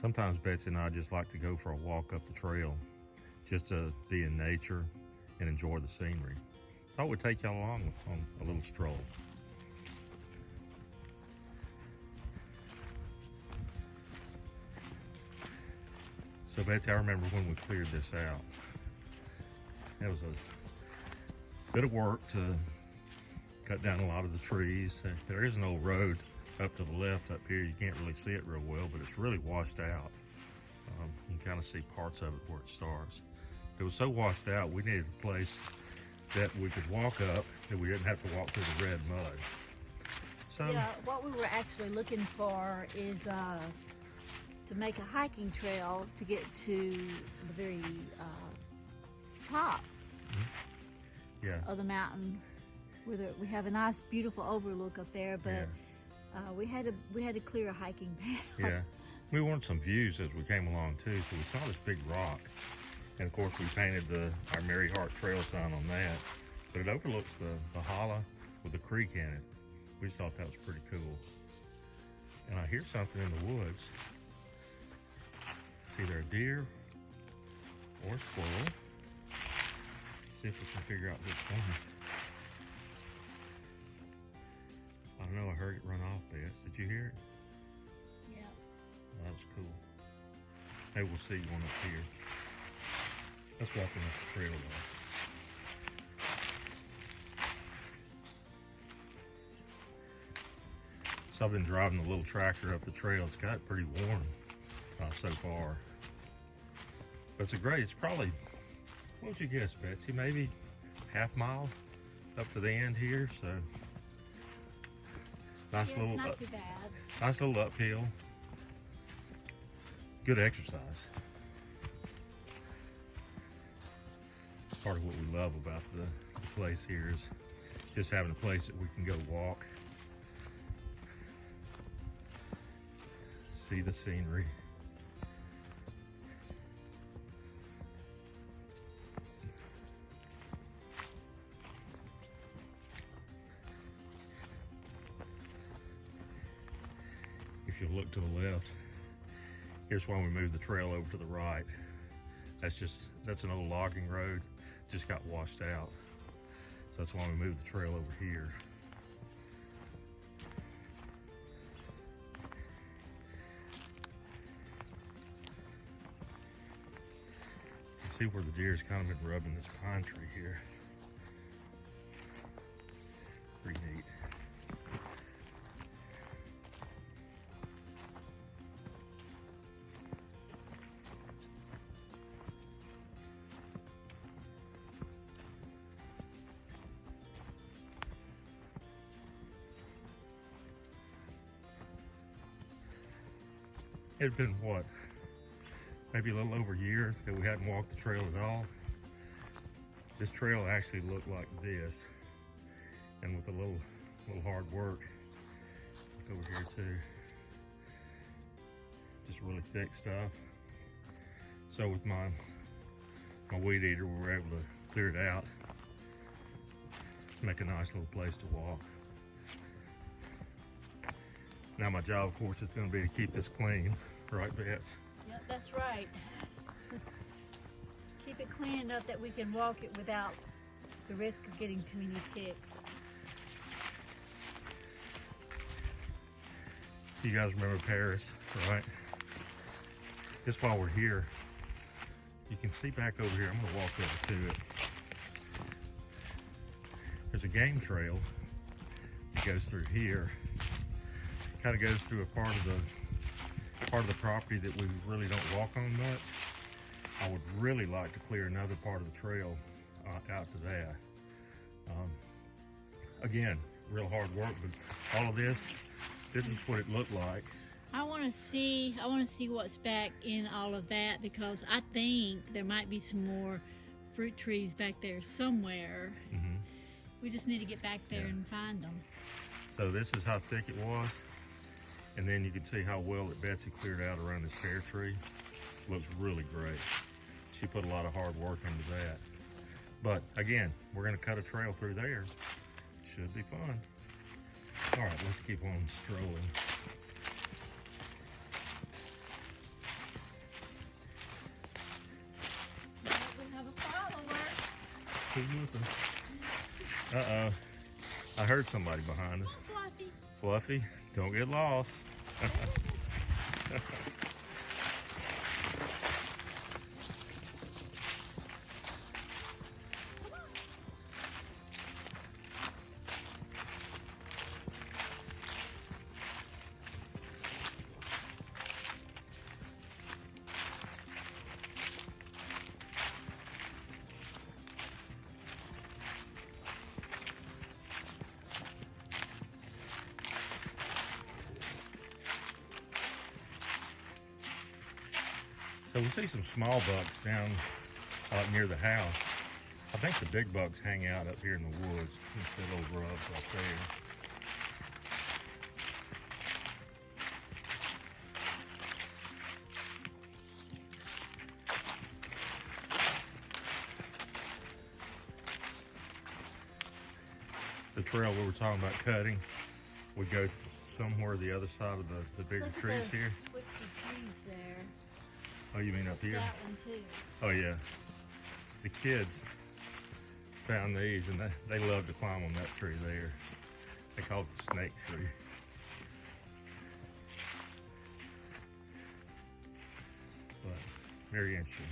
Sometimes Betsy and I just like to go for a walk up the trail, just to be in nature and enjoy the scenery. Thought we'd take y'all along on a little stroll. So Betsy, I remember when we cleared this out. It was a bit of work to cut down a lot of the trees. There is an old road up to the left up here. You can't really see it real well, but it's really washed out. You can kind of see parts of it where it starts. It was so washed out, we needed a place that we could walk up and we didn't have to walk through the red mud. So yeah, what we were actually looking for is to make a hiking trail to get to the very top of the mountain, where we have a nice, beautiful overlook up there. But we had to clear a hiking path. Yeah, we wanted some views as we came along too. So we saw this big rock, and of course we painted our MerryHeart Trail sign on that. But it overlooks the hollow with a creek in it. We just thought that was pretty cool. And I hear something in the woods. It's either a deer or a squirrel. Let's see if we can figure out which one. I don't know, I heard it run off, Bess. Did you hear it? Yeah. Oh, that was cool. Maybe we'll see one up here. Let's walk in this trail though. So I've been driving the little tractor up the trail. It's got pretty warm so far. But it's probably, what would you guess, Betsy? Maybe half mile up to the end here. So nice Yeah, little, it's not too bad. Nice little uphill. Good exercise. Part of what we love about the place here is just having a place that we can go walk, see the scenery. If you look to the left, here's why we moved the trail over to the right. That's an old logging road, just got washed out. So that's why we moved the trail over here. You can see where the deer's kind of been rubbing this pine tree here. Pretty neat. It had been what, maybe a little over a year that we hadn't walked the trail at all. This trail actually looked like this, and with a little hard work, look over here too, just really thick stuff. So with my weed eater, we were able to clear it out, make a nice little place to walk. Now my job, of course, is going to be to keep this clean, right, Bets? Yep, that's right. Keep it clean enough that we can walk it without the risk of getting too many ticks. You guys remember Paris, right? Just while we're here, you can see back over here. I'm going to walk over to it. There's a game trail that goes through here. Kind of goes through a part of the property that we really don't walk on much. I would really like to clear another part of the trail out to that. Again, real hard work, but all of this is what it looked like. I want to see what's back in all of that, because I think there might be some more fruit trees back there somewhere. We just need to get back there and find them. So this is how thick it was. And then you can see how well that Betsy cleared out around this pear tree. Looks really great. She put a lot of hard work into that. But again, we're gonna cut a trail through there. Should be fun. All right, let's keep on strolling. Who's with us? Uh-oh. I heard somebody behind us. Fluffy. Fluffy, don't get lost. So we see some small bucks down near the house. I think the big bucks hang out up here in the woods. You see those rubs right there. The trail we were talking about cutting would go somewhere the other side of the bigger Look at trees those here. twisted trees there. Oh, you mean up here? That one too. Oh yeah. The kids found these and they love to climb on that tree there. They call it the snake tree. But very interesting.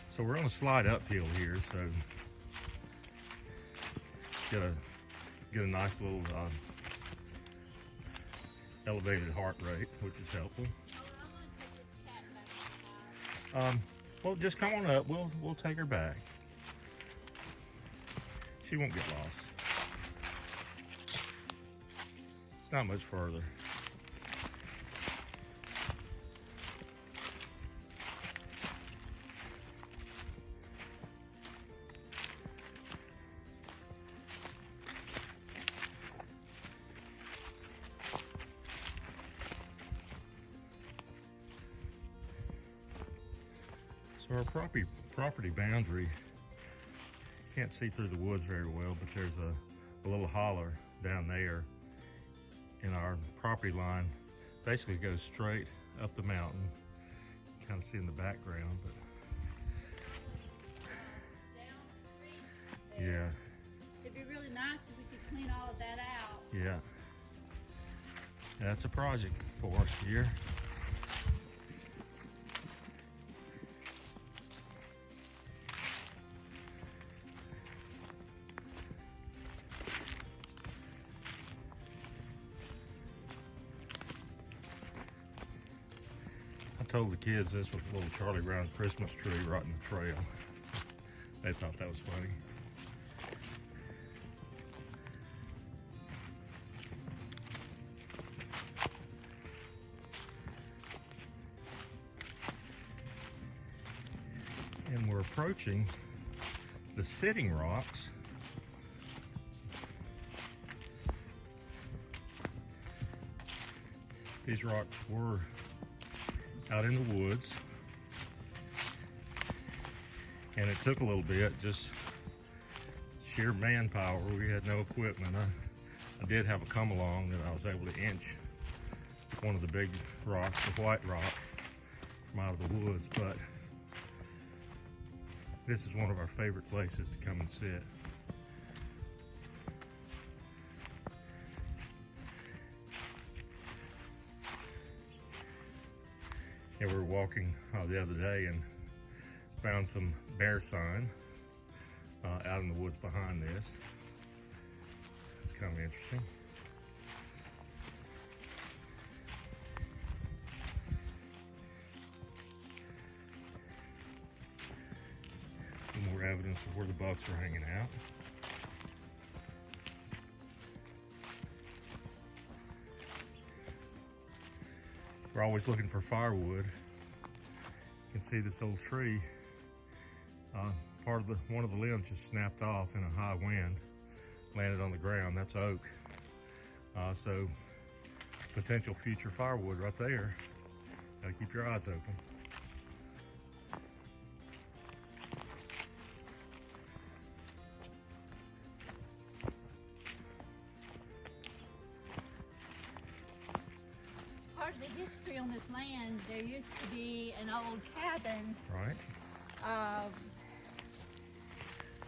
So we're on a slide uphill here, so get a nice little elevated heart rate, which is helpful. Well, just come on up. We'll take her back. She won't get lost. It's not much further. So our property boundary, you can't see through the woods very well, but there's a little holler down there, and our property line basically goes straight up the mountain. You kind of see in the background, but yeah. It'd be really nice if we could clean all of that out. Yeah. That's a project for us here. I told the kids this was a little Charlie Brown Christmas tree right in the trail. They thought that was funny. And we're approaching the sitting rocks. These rocks were out in the woods, and it took a little bit, just sheer manpower. We had no equipment. I did have a come along that I was able to inch one of the big rocks, the white rock, from out of the woods, but this is one of our favorite places to come and sit. Yeah, we were walking the other day and found some bear sign out in the woods behind this. It's kind of interesting. Some more evidence of where the bucks are hanging out. We're always looking for firewood. You can see this old tree. One of the limbs just snapped off in a high wind, landed on the ground. That's oak. So potential future firewood right there. Gotta keep your eyes open. Part of the history on this land, there used to be an old cabin Right.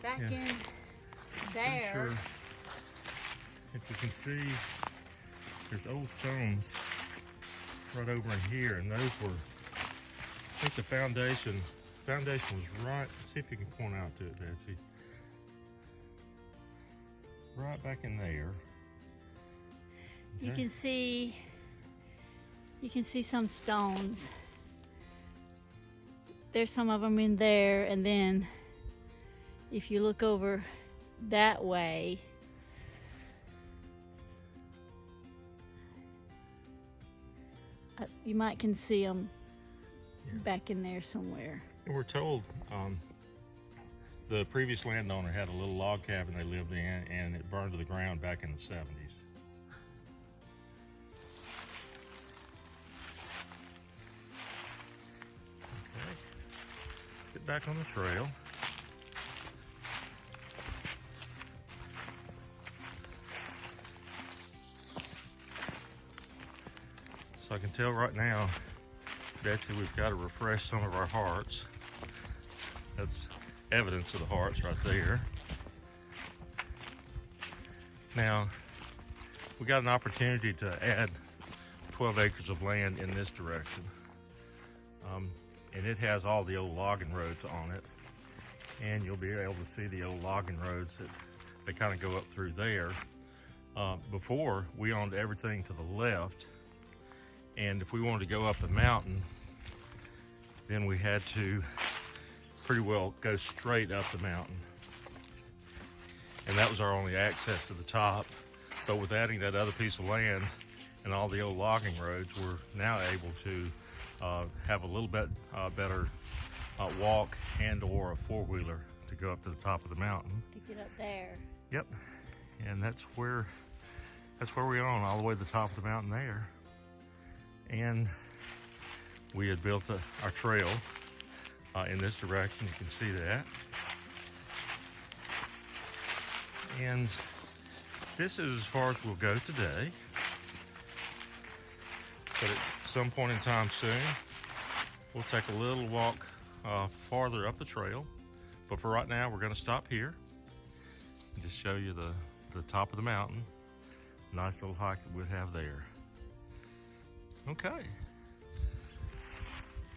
back Yeah. in Pretty there. sure if you can see, there's old stones right over in here, and those were, I think the foundation was right. See if you can point out to it, Betsy. Right back in there. You Okay. can see some stones. There's some of them in there, and then if you look over that way, you might can see them back in there somewhere. And we're told the previous landowner had a little log cabin they lived in, and it burned to the ground back in the 70s. Okay, let's get back on the trail. So I can tell right now, Betsy, we've got to refresh some of our hearts. That's evidence of the hearts right there. Now, we got an opportunity to add 12 acres of land in this direction. And it has all the old logging roads on it. And you'll be able to see the old logging roads that kind of go up through there. Before, we owned everything to the left. And if we wanted to go up the mountain, then we had to pretty well go straight up the mountain. And that was our only access to the top. But with adding that other piece of land and all the old logging roads, we're now able to have a little bit better walk and or a four-wheeler to go up to the top of the mountain. To get up there. Yep, and that's where we own, all the way to the top of the mountain there. And we had built our trail in this direction. You can see that. And this is as far as we'll go today. But at some point in time soon, we'll take a little walk farther up the trail. But for right now, we're going to stop here and just show you the top of the mountain. Nice little hike that we'd have there. Okay.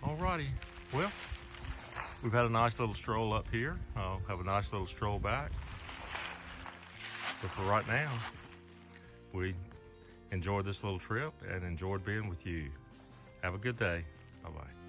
Alrighty. Well, we've had a nice little stroll up here. I'll have a nice little stroll back. But for right now, we enjoyed this little trip and enjoyed being with you. Have a good day. Bye-bye.